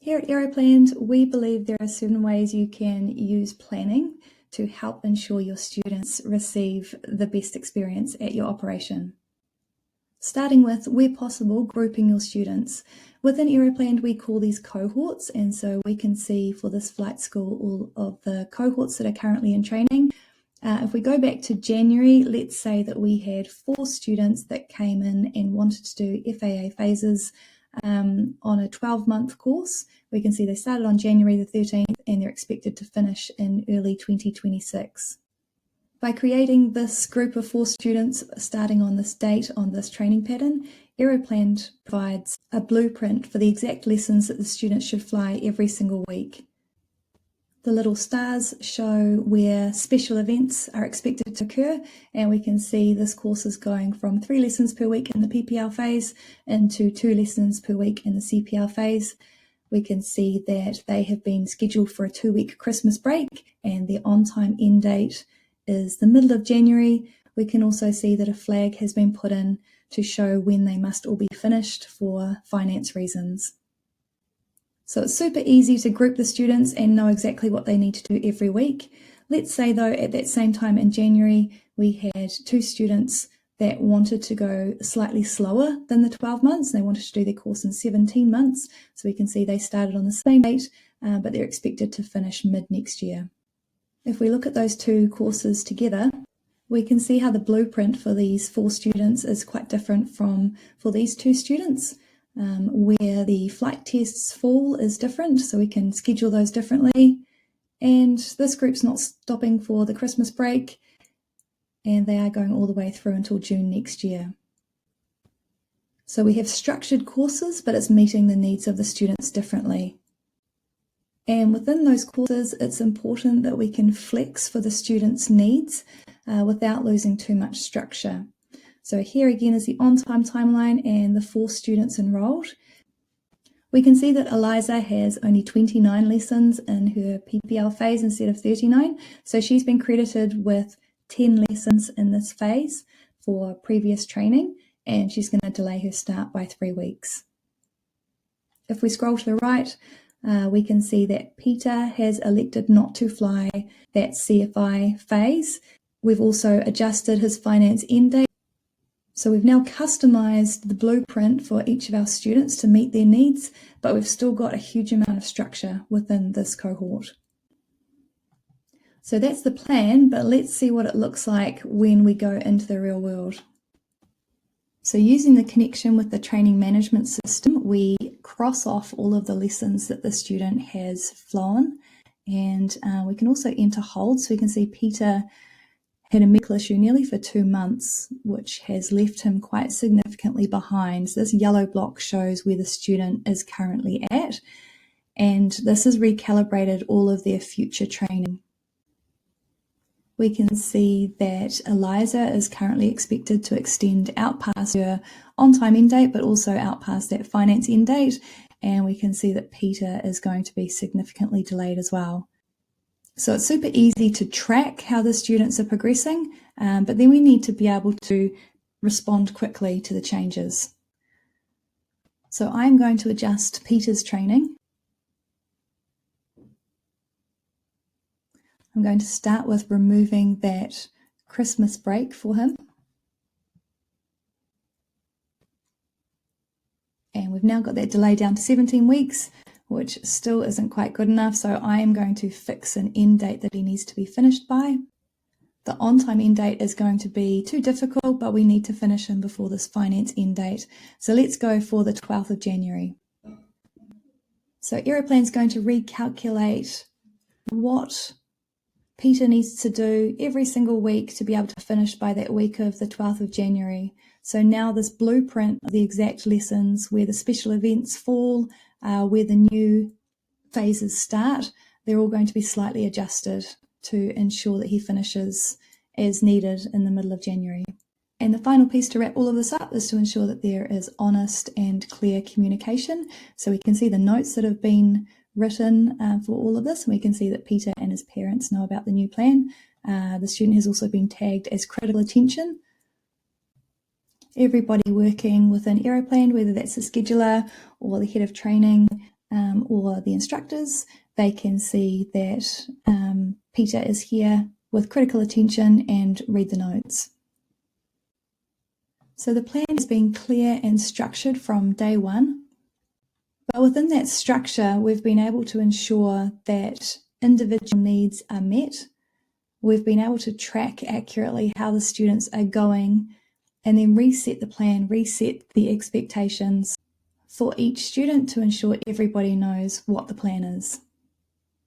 Here at Aeroplanned, we believe there are certain ways you can use planning to help ensure your students receive the best experience at your operation. Starting with, where possible, grouping your students. Within Aeroplanned, we call these cohorts, and so we can see for this flight school all of the cohorts that are currently in training. If we go back to January, let's say that we had 4 students that came in and wanted to do FAA phases on a 12-month course. We can see they started on January the 13th and they're expected to finish in early 2026. By creating this group of 4 students starting on this date on this training pattern, Aeroplanned provides a blueprint for the exact lessons that the students should fly every single week. The little stars show where special events are expected to occur, and we can see this course is going from 3 lessons per week in the PPL phase into 2 lessons per week in the CPL phase. We can see that they have been scheduled for a 2-week Christmas break, and the on-time end date is the middle of January. We can also see that a flag has been put in to show when they must all be finished for finance reasons. So it's super easy to group the students and know exactly what they need to do every week. Let's say though at that same time in January we had 2 students that wanted to go slightly slower than the 12 months. They wanted to do their course in 17 months. So we can see they started on the same date, but they're expected to finish mid next year. If we look at those 2 courses together, we can see how the blueprint for these 4 students is quite different from for these 2 students. Where the flight tests fall is different, so we can schedule those differently. And this group's not stopping for the Christmas break, and they are going all the way through until June next year. So we have structured courses, but it's meeting the needs of the students differently. And within those courses, it's important that we can flex for the students' needs without losing too much structure. So here again is the on-time timeline and the 4 students enrolled. We can see that Eliza has only 29 lessons in her PPL phase instead of 39. So she's been credited with 10 lessons in this phase for previous training, and she's going to delay her start by 3 weeks. If we scroll to the right, we can see that Peter has elected not to fly that CFI phase. We've also adjusted his finance end date. So we've now customized the blueprint for each of our students to meet their needs, but we've still got a huge amount of structure within this cohort. So that's the plan, but let's see what it looks like when we go into the real world. So using the connection with the training management system, we cross off all of the lessons that the student has flown, and we can also enter holds. So we can see Peter had a medical issue nearly for 2 months, which has left him quite significantly behind. So this yellow block shows where the student is currently at, and this has recalibrated all of their future training. We can see that Eliza is currently expected to extend out past her on-time end date, but also out past that finance end date, and we can see that Peter is going to be significantly delayed as well. So it's super easy to track how the students are progressing, but then we need to be able to respond quickly to the changes. So I'm going to adjust Peter's training. I'm going to start with removing that Christmas break for him. And we've now got that delay down to 17 weeks. Which still isn't quite good enough, so I am going to fix an end date that he needs to be finished by. The on-time end date is going to be too difficult, but we need to finish him before this finance end date. So let's go for the 12th of January. So Aeroplanned's going to recalculate what Peter needs to do every single week to be able to finish by that week of the 12th of January. So now this blueprint of the exact lessons, where the special events fall, where the new phases start, they're all going to be slightly adjusted to ensure that he finishes as needed in the middle of January. And the final piece to wrap all of this up is to ensure that there is honest and clear communication. So we can see the notes that have been written for all of this, and we can see that Peter and his parents know about the new plan. The student has also been tagged as critical attention. Everybody working within Aeroplanned, whether that's the scheduler or the head of training, or the instructors, they can see that Peter is here with critical attention and read the notes. So the plan has been clear and structured from day one, but within that structure, we've been able to ensure that individual needs are met. We've been able to track accurately how the students are going and then reset the plan, reset the expectations for each student to ensure everybody knows what the plan is.